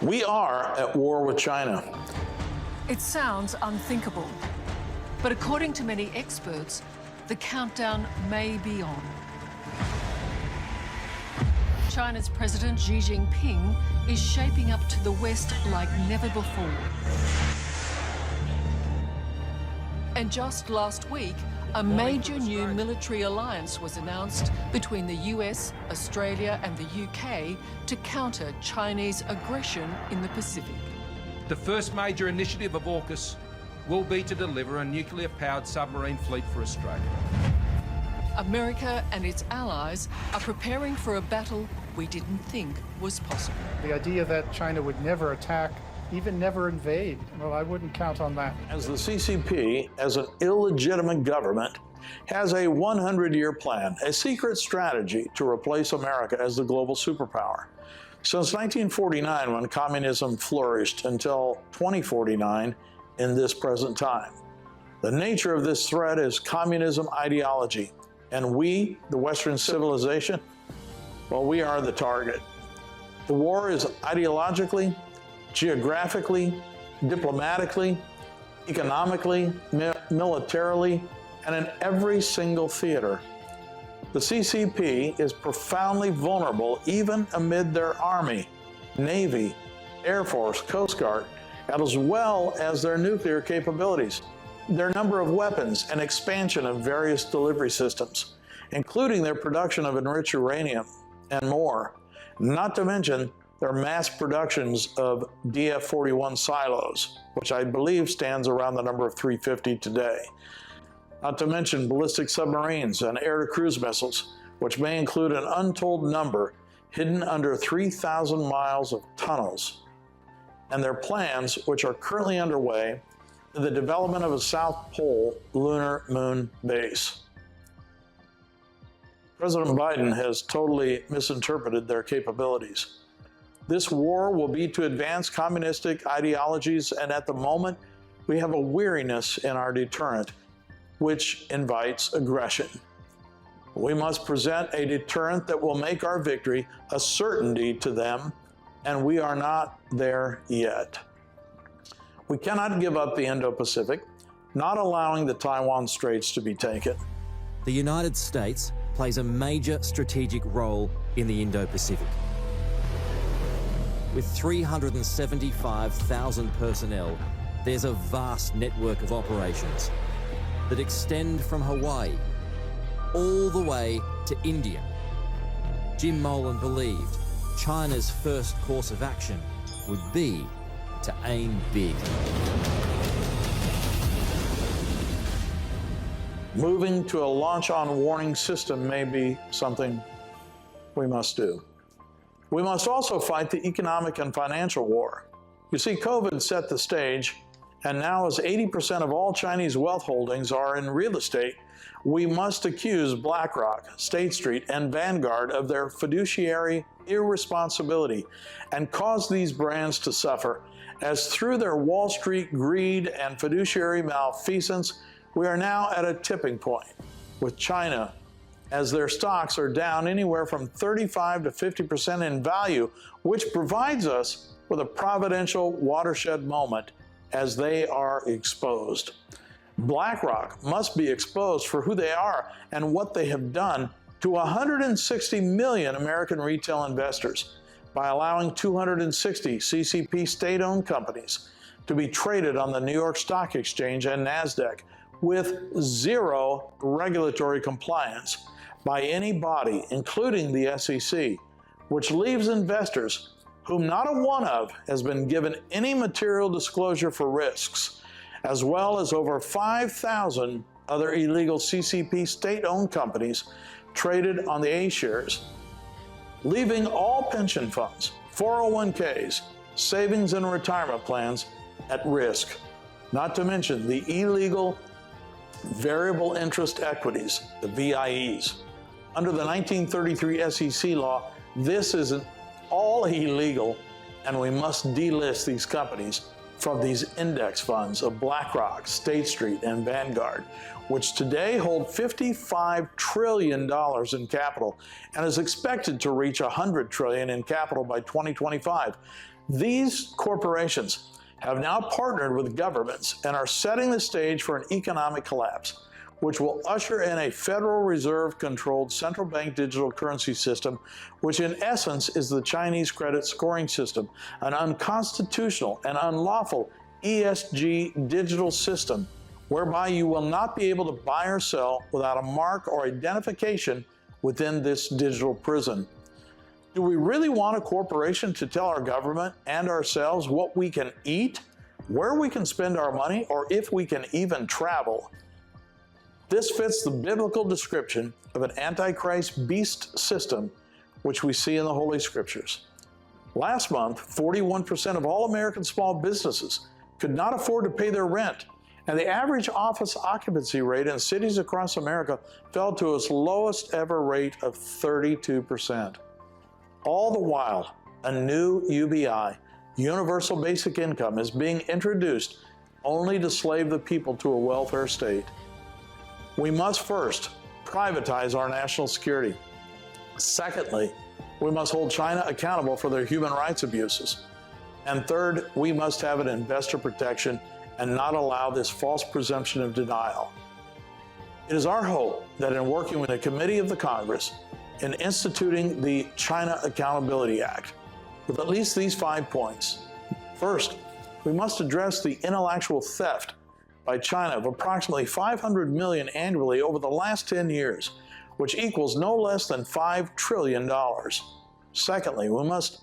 We are at war with China. It sounds unthinkable, but according to many experts, the countdown may be on. China's President Xi Jinping is shaping up to the West like never before. And just last week, a major new military alliance was announced between the US, Australia and the UK to counter Chinese aggression in the Pacific. The first major initiative of AUKUS will be to deliver a nuclear-powered submarine fleet for Australia. America and its allies are preparing for a battle we didn't think was possible. The idea that China would never attack, even never invade, well, I wouldn't count on that. As the CCP, as an illegitimate government, has a 100-year plan, a secret strategy to replace America as the global superpower. Since 1949, when communism flourished, until 2049 in this present time. The nature of this threat is communism ideology, and we, the Western civilization, well, we are the target. The war is ideologically, geographically, diplomatically, economically, militarily, and in every single theater. The CCP is profoundly vulnerable even amid their Army, Navy, Air Force, Coast Guard, as well as their nuclear capabilities, their number of weapons, and expansion of various delivery systems, including their production of enriched uranium and more, not to mention their mass productions of DF-41 silos, which I believe stands around the number of 350 today. Not to mention ballistic submarines and air-to-cruise missiles, which may include an untold number hidden under 3,000 miles of tunnels, and their plans, which are currently underway, in the development of a South Pole lunar moon base. President Biden has totally misinterpreted their capabilities. This war will be to advance communistic ideologies, and at the moment, we have a weariness in our deterrent, which invites aggression. We must present a deterrent that will make our victory a certainty to them, and we are not there yet. We cannot give up the Indo-Pacific, not allowing the Taiwan Straits to be taken. The United States plays a major strategic role in the Indo-Pacific. With 375,000 personnel, there's a vast network of operations that extend from Hawaii all the way to India. Jim Molan believed China's first course of action would be to aim big. Moving to a launch-on warning system may be something we must do. We must also fight the economic and financial war. You see, COVID set the stage, and now as 80% of all Chinese wealth holdings are in real estate, we must accuse BlackRock, State Street, and Vanguard of their fiduciary irresponsibility and cause these brands to suffer, as through their Wall Street greed and fiduciary malfeasance, we are now at a tipping point with China, as their stocks are down anywhere from 35 to 50% in value, which provides us with a providential watershed moment as they are exposed. BlackRock must be exposed for who they are and what they have done to 160 million American retail investors by allowing 260 CCP state-owned companies to be traded on the New York Stock Exchange and NASDAQ with zero regulatory compliance by any body, including the SEC, which leaves investors whom not a one of has been given any material disclosure for risks, as well as over 5,000 other illegal CCP state-owned companies traded on the A-shares, leaving all pension funds, 401ks, savings and retirement plans at risk, not to mention the illegal variable interest equities, the VIEs. Under the 1933 SEC law, this is all illegal, and we must delist these companies from these index funds of BlackRock, State Street, and Vanguard, which today hold $55 trillion in capital and is expected to reach $100 trillion in capital by 2025. These corporations have now partnered with governments and are setting the stage for an economic collapse, which will usher in a Federal Reserve-controlled central bank digital currency system, which in essence is the Chinese credit scoring system, an unconstitutional and unlawful ESG digital system whereby you will not be able to buy or sell without a mark or identification within this digital prison. Do we really want a corporation to tell our government and ourselves what we can eat, where we can spend our money, or if we can even travel? This fits the biblical description of an Antichrist beast system, which we see in the Holy Scriptures. Last month, 41% of all American small businesses could not afford to pay their rent, and the average office occupancy rate in cities across America fell to its lowest ever rate of 32%. All the while, a new UBI, Universal Basic Income, is being introduced only to slave the people to a welfare state. We must first privatize our national security. Secondly, we must hold China accountable for their human rights abuses. And third, we must have an investor protection and not allow this false presumption of denial. It is our hope that in working with a committee of the Congress in instituting the China Accountability Act, with at least these 5 points. First, we must address the intellectual theft by China of approximately $500 million annually over the last 10 years, which equals no less than $5 trillion. Secondly, we must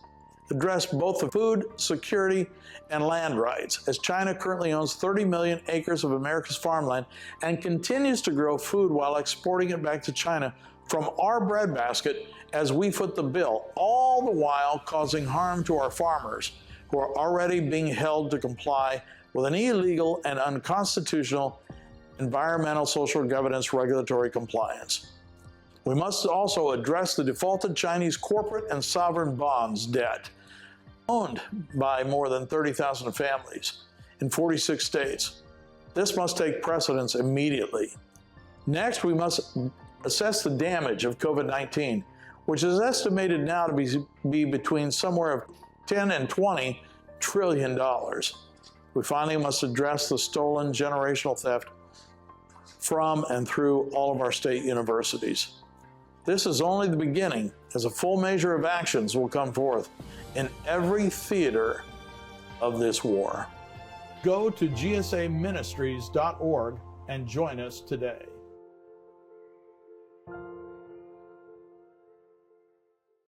address both the food security and land rights, as China currently owns 30 million acres of America's farmland and continues to grow food while exporting it back to China from our breadbasket as we foot the bill, all the while causing harm to our farmers, who are already being held to comply with an illegal and unconstitutional environmental social governance regulatory compliance. We must also address the defaulted Chinese corporate and sovereign bonds debt, owned by more than 30,000 families in 46 states. This must take precedence immediately. Next, we must assess the damage of COVID-19, which is estimated now to be between somewhere of 10 and 20 trillion dollars. We finally must address the stolen generational theft from and through all of our state universities. This is only the beginning, as a full measure of actions will come forth in every theater of this war. Go to gsaministries.org and join us today.